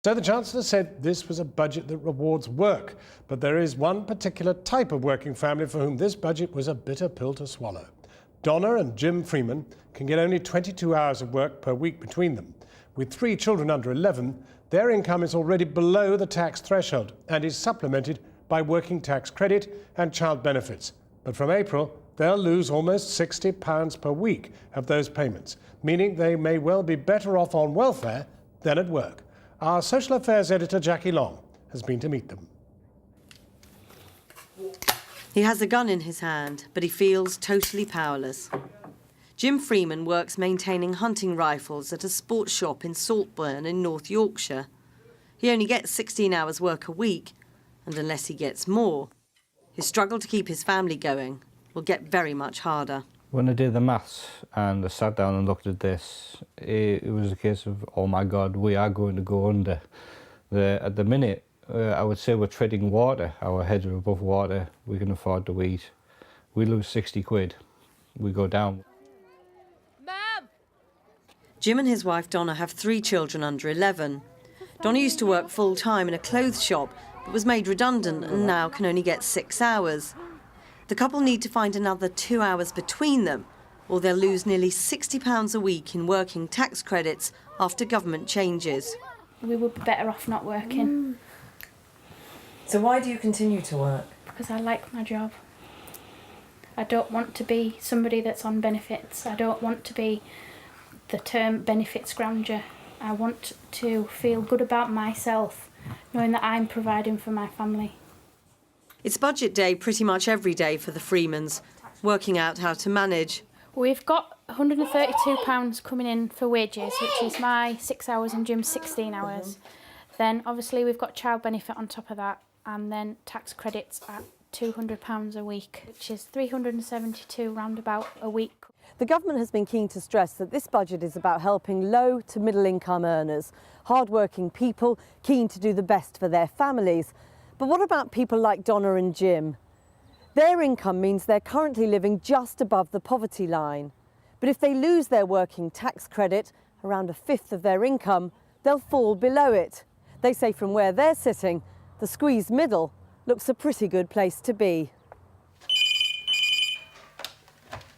So the Chancellor said this was a budget that rewards work, but there is one particular type of working family for whom this budget was a bitter pill to swallow. Donna and Jim Freeman can get only 22 hours of work per week between them. With 3 children under 11, their income is already below the tax threshold and is supplemented by working tax credit and child benefits. But from April, they'll lose almost £60 per week of those payments, meaning they may well be better off on welfare than at work. Our social affairs editor, Jackie Long, has been to meet them. He has a gun in his hand, but he feels totally powerless. Jim Freeman works maintaining hunting rifles at a sports shop in Saltburn in North Yorkshire. He only gets 16 hours work a week, and unless he gets more, his struggle to keep his family going will get very much harder. When I did the maths and I sat down and looked at this, it was a case of, oh my God, we are going to go under. At the minute, I would say we're treading water. Our heads are above water. We can afford to eat. We lose 60 quid. We go down. Mom! Jim and his wife Donna have 3 children under 11. Donna used to work full-time in a clothes shop, but was made redundant and now can only get 6 hours. The couple need to find another 2 hours between them, or they'll lose nearly £60 a week in working tax credits after government changes. We would be better off not working. So why do you continue to work? Because I like my job. I don't want to be somebody that's on benefits. I don't want to be the term benefits grounger. I want to feel good about myself, knowing that I'm providing for my family. It's budget day pretty much every day for the Freemans, working out how to manage. We've got £132 coming in for wages, which is my 6 hours and Jim's 16 hours. Then obviously we've got child benefit on top of that, and then tax credits at £200 a week, which is £372 roundabout a week. The government has been keen to stress that this budget is about helping low to middle income earners, hard-working people keen to do the best for their families. But what about people like Donna and Jim? Their income means they're currently living just above the poverty line. But if they lose their working tax credit, around a fifth of their income, they'll fall below it. They say from where they're sitting, the squeezed middle looks a pretty good place to be.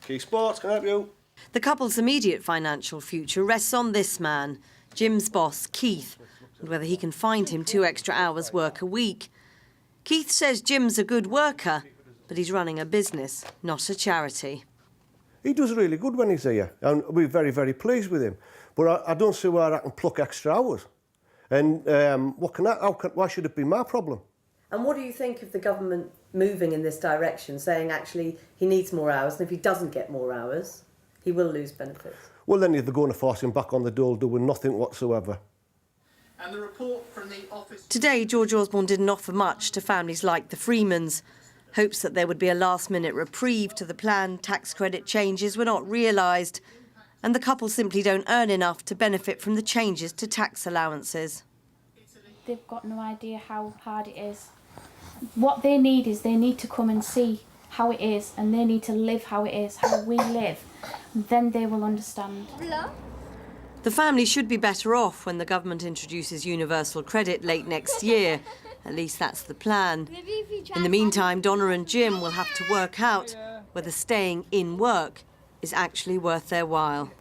Key Sports, can I help you? The couple's immediate financial future rests on this man, Jim's boss, Keith, and whether he can find him 2 extra hours work a week. Keith says Jim's a good worker, but he's running a business, not a charity. He does really good when he's here, and we're very, very pleased with him. But I don't see where I can pluck extra hours. And why should it be my problem? And what do you think of the government moving in this direction, saying actually he needs more hours, and if he doesn't get more hours, he will lose benefits? Well, then they're going to force him back on the dole doing nothing whatsoever. And the report from the office... Today, George Osborne didn't offer much to families like the Freemans. Hopes that there would be a last-minute reprieve to the planned tax credit changes were not realised, and the couple simply don't earn enough to benefit from the changes to tax allowances. They've got no idea how hard it is. What they need is they need to come and see how it is, and they need to live how it is, how we live. Then they will understand. The family should be better off when the government introduces universal credit late next year. At least that's the plan. In the meantime, Donna and Jim will have to work out whether staying in work is actually worth their while.